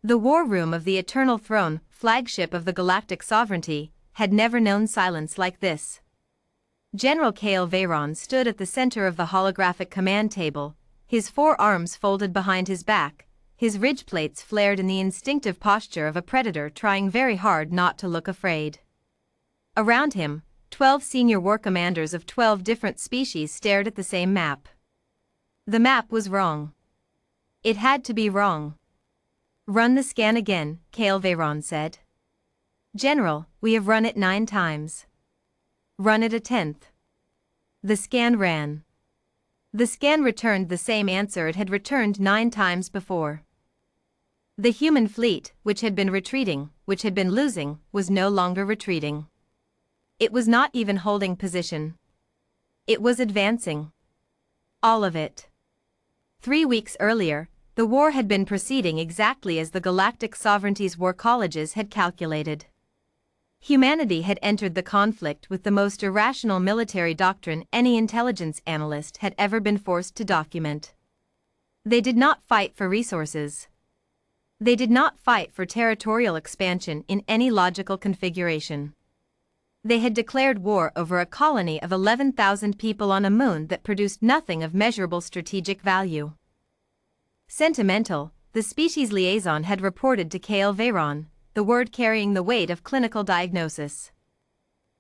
The war room of the Eternal Throne, flagship of the galactic sovereignty, had never known silence like this. General Kale Veyron stood at the center of the holographic command table, his forearms folded behind his back, his ridge plates flared in the instinctive posture of a predator trying very hard not to look afraid. Around him, 12 senior war commanders of 12 different species stared at the same map. The map was wrong. It had to be wrong. "Run the scan again," Kale Veyron said. "General, we have run it 9 times. Run it a 10th. The scan ran. The scan returned the same answer it had returned 9 times before. The human fleet, which had been retreating, which had been losing, was no longer retreating. It was not even holding position. It was advancing. All of it. 3 weeks earlier, the war had been proceeding exactly as the Galactic Sovereignty's war colleges had calculated. Humanity had entered the conflict with the most irrational military doctrine any intelligence analyst had ever been forced to document. They did not fight for resources. They did not fight for territorial expansion in any logical configuration. They had declared war over a colony of 11,000 people on a moon that produced nothing of measurable strategic value. Sentimental, the species liaison had reported to Kale Veyron, the word carrying the weight of clinical diagnosis.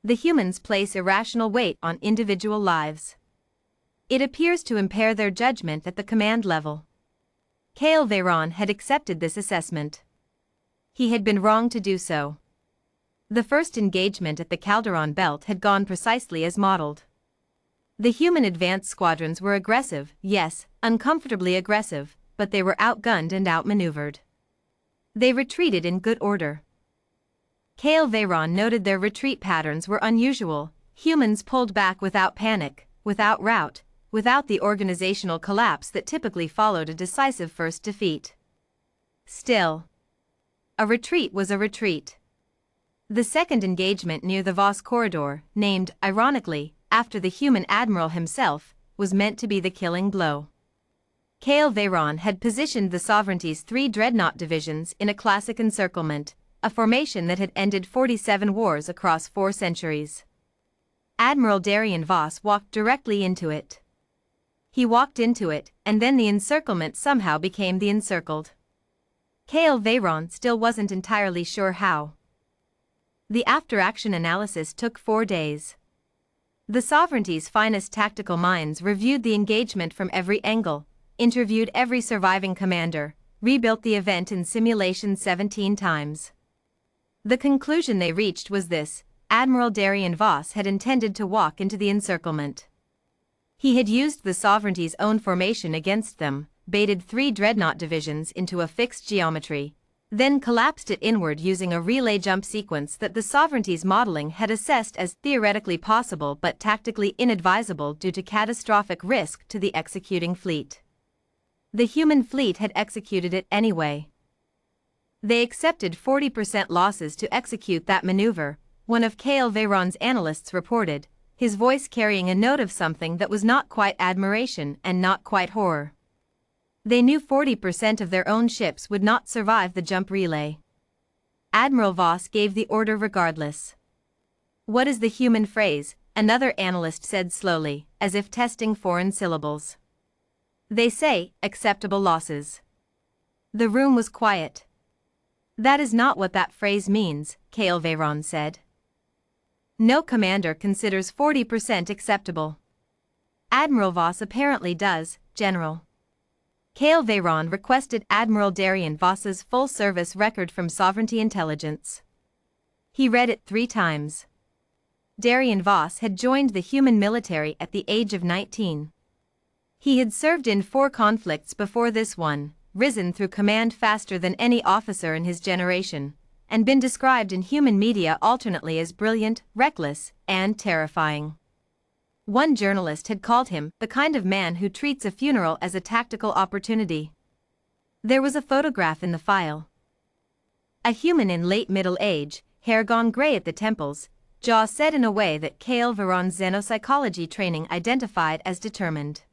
The humans place irrational weight on individual lives. It appears to impair their judgment at the command level. Kale Veyron had accepted this assessment. He had been wrong to do so. The first engagement at the Calderon Belt had gone precisely as modeled. The human advance squadrons were aggressive, yes, uncomfortably aggressive, but they were outgunned and outmaneuvered. They retreated in good order. Kale Veyron noted their retreat patterns were unusual. Humans pulled back without panic, without rout, without the organizational collapse that typically followed a decisive first defeat. Still, a retreat was a retreat. The second engagement near the Voss corridor, named, ironically, after the human admiral himself, was meant to be the killing blow. Kale Veyron had positioned the Sovereignty's 3 dreadnought divisions in a classic encirclement, a formation that had ended 47 wars across 4 centuries. Admiral Darian Voss walked directly into it. He walked into it, and then the encirclement somehow became the encircled. Kale Veyron still wasn't entirely sure how. The after-action analysis took 4 days. The Sovereignty's finest tactical minds reviewed the engagement from every angle, interviewed every surviving commander, rebuilt the event in simulation 17 times. The conclusion they reached was this: Admiral Darian Voss had intended to walk into the encirclement. He had used the Sovereignty's own formation against them, baited 3 dreadnought divisions into a fixed geometry, then collapsed it inward using a relay jump sequence that the Sovereignty's modeling had assessed as theoretically possible but tactically inadvisable due to catastrophic risk to the executing fleet. The human fleet had executed it anyway. They accepted 40% losses to execute that maneuver, one of Kale Veyron's analysts reported, his voice carrying a note of something that was not quite admiration and not quite horror. They knew 40% of their own ships would not survive the jump relay. Admiral Voss gave the order regardless. "What is the human phrase?" another analyst said slowly, as if testing foreign syllables. "They say, acceptable losses." The room was quiet. "That is not what that phrase means," Kale Veyron said. "No commander considers 40% acceptable." "Admiral Voss apparently does, General." Kale Veyron requested Admiral Darian Voss's full service record from Sovereignty Intelligence. He read it 3 times. Darian Voss had joined the human military at the age of 19. He had served in 4 conflicts before this one, risen through command faster than any officer in his generation, and been described in human media alternately as brilliant, reckless, and terrifying. One journalist had called him the kind of man who treats a funeral as a tactical opportunity. There was a photograph in the file. A human in late middle age, hair gone gray at the temples, jaw set in a way that Kale Veyron's xenopsychology training identified as determined.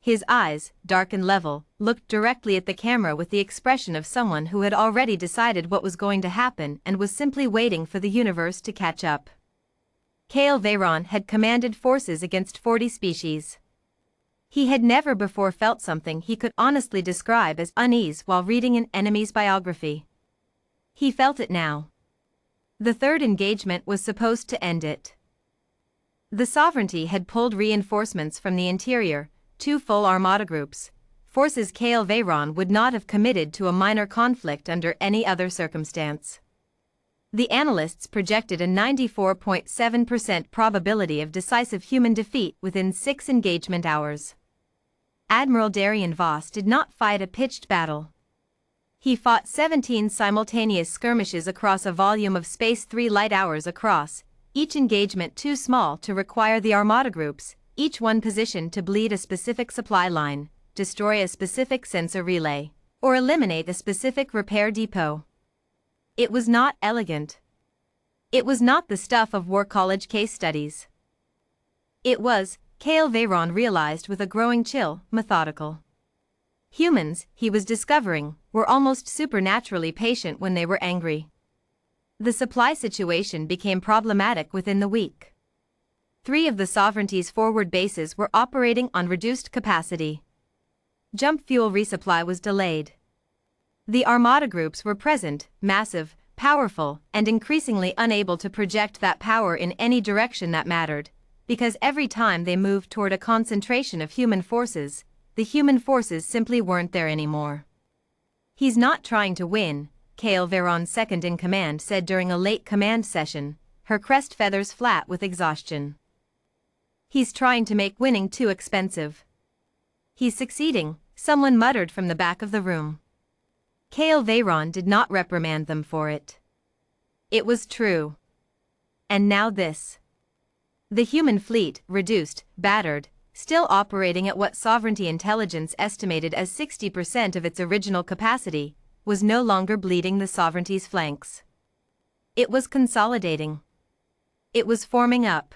His eyes, dark and level, looked directly at the camera with the expression of someone who had already decided what was going to happen and was simply waiting for the universe to catch up. Kale Veyron had commanded forces against 40 species. He had never before felt something he could honestly describe as unease while reading an enemy's biography. He felt it now. The third engagement was supposed to end it. The Sovereignty had pulled reinforcements from the interior, 2 full armada groups, forces Kale Veyron would not have committed to a minor conflict under any other circumstance. The analysts projected a 94.7% probability of decisive human defeat within 6 engagement hours. Admiral Darian Voss did not fight a pitched battle. He fought 17 simultaneous skirmishes across a volume of space 3 light hours across, each engagement too small to require the armada groups, each one positioned to bleed a specific supply line, destroy a specific sensor relay, or eliminate a specific repair depot. It was not elegant. It was not the stuff of war college case studies. It was, Kale Veyron realized with a growing chill, methodical. Humans, he was discovering, were almost supernaturally patient when they were angry. The supply situation became problematic within the week. 3 of the Sovereignty's forward bases were operating on reduced capacity. Jump fuel resupply was delayed. The armada groups were present, massive, powerful, and increasingly unable to project that power in any direction that mattered, because every time they moved toward a concentration of human forces, the human forces simply weren't there anymore. "He's not trying to win," Kale Veyron's second-in-command said during a late command session, her crest feathers flat with exhaustion. "He's trying to make winning too expensive." "He's succeeding," someone muttered from the back of the room. Kale Veyron did not reprimand them for it. It was true. And now this. The human fleet, reduced, battered, still operating at what Sovereignty intelligence estimated as 60% of its original capacity, was no longer bleeding the Sovereignty's flanks. It was consolidating. It was forming up.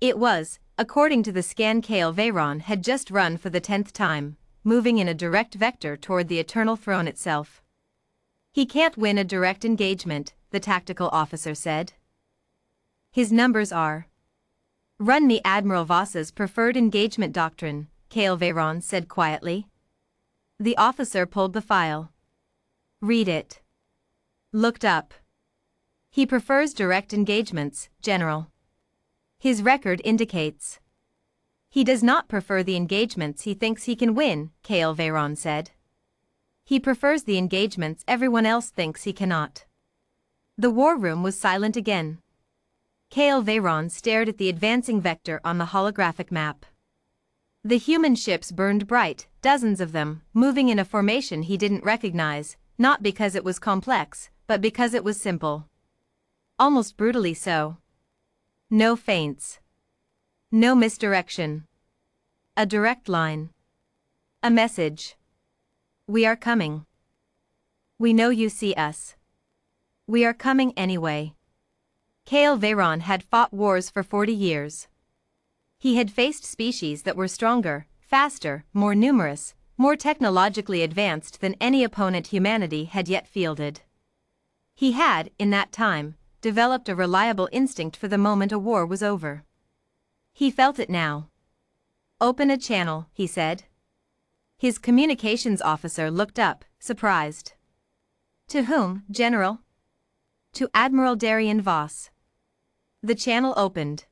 It was, according to the scan Kale Veyron had just run for the 10th time, moving in a direct vector toward the Eternal Throne itself. "He can't win a direct engagement," the tactical officer said. "His numbers are." "Run me Admiral Voss's preferred engagement doctrine," Kale Veyron said quietly. The officer pulled the file. "Read it." Looked up. "He prefers direct engagements, General. His record indicates." "He does not prefer the engagements he thinks he can win," Kale Veyron said. "He prefers the engagements everyone else thinks he cannot." The war room was silent again. Kale Veyron stared at the advancing vector on the holographic map. The human ships burned bright, dozens of them, moving in a formation he didn't recognize, not because it was complex, but because it was simple. Almost brutally so. No feints. No misdirection. A direct line. A message. "We are coming. We know you see us. We are coming anyway." Kale Veyron had fought wars for 40 years. He had faced species that were stronger, faster, more numerous, more technologically advanced than any opponent humanity had yet fielded. He had, in that time, developed a reliable instinct for the moment a war was over. He felt it now. "Open a channel," he said. His communications officer looked up, surprised. "To whom, General?" "To Admiral Darian Voss." The channel opened.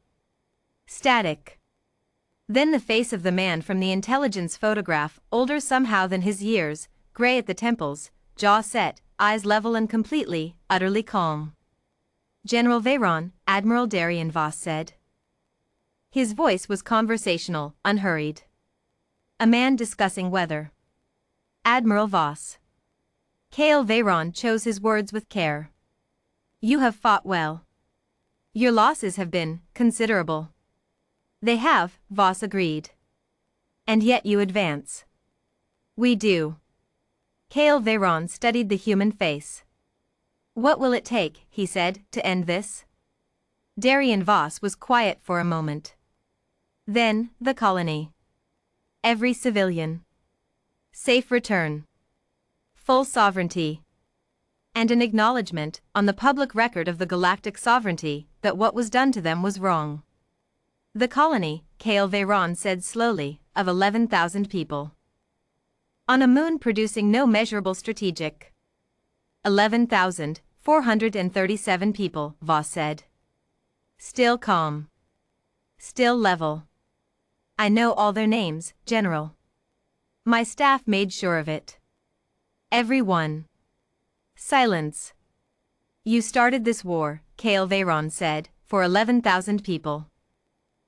Static. Then the face of the man from the intelligence photograph, older somehow than his years, gray at the temples, jaw set, eyes level and completely, utterly calm. "General Veyron," Admiral Darian Voss said. His voice was conversational, unhurried. A man discussing weather. "Admiral Voss." Kale Veyron chose his words with care. "You have fought well. Your losses have been considerable." "They have," Voss agreed. "And yet you advance." "We do." Kale Veyron studied the human face. "What will it take," he said, "to end this?" Darian Voss was quiet for a moment. "Then, the colony." Every civilian. Safe return. Full sovereignty. And an acknowledgement, on the public record of the galactic sovereignty, that what was done to them was wrong. The colony, Kale Veyron said slowly, of 11,000 people. On a moon producing no measurable strategic. 11,437 people, Voss said. Still calm. Still level. I know all their names, General. My staff made sure of it. Every one. Silence. You started this war, Kale Veyron said, for 11,000 people.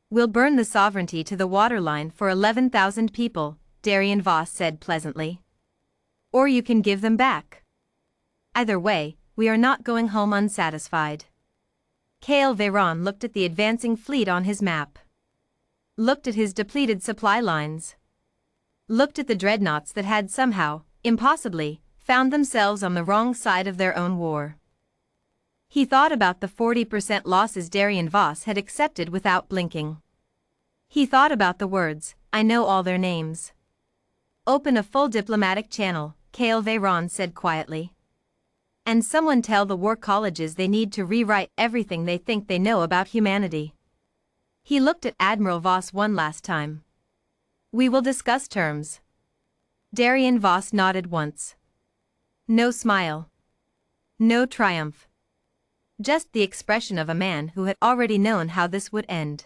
We'll burn the sovereignty to the waterline for 11,000 people, Darian Voss said pleasantly. Or you can give them back. Either way, we are not going home unsatisfied. Kale Veyron looked at the advancing fleet on his map. Looked at his depleted supply lines. Looked at the dreadnoughts that had somehow, impossibly, found themselves on the wrong side of their own war. He thought about the 40% losses Darian Voss had accepted without blinking. He thought about the words, I know all their names. Open a full diplomatic channel, Kale Veyron said quietly. And someone tell the war colleges they need to rewrite everything they think they know about humanity. He looked at Admiral Voss one last time. We will discuss terms. Darian Voss nodded once. No smile. No triumph. Just the expression of a man who had already known how this would end.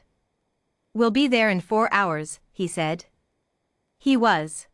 We'll be there in 4 hours, he said. He was.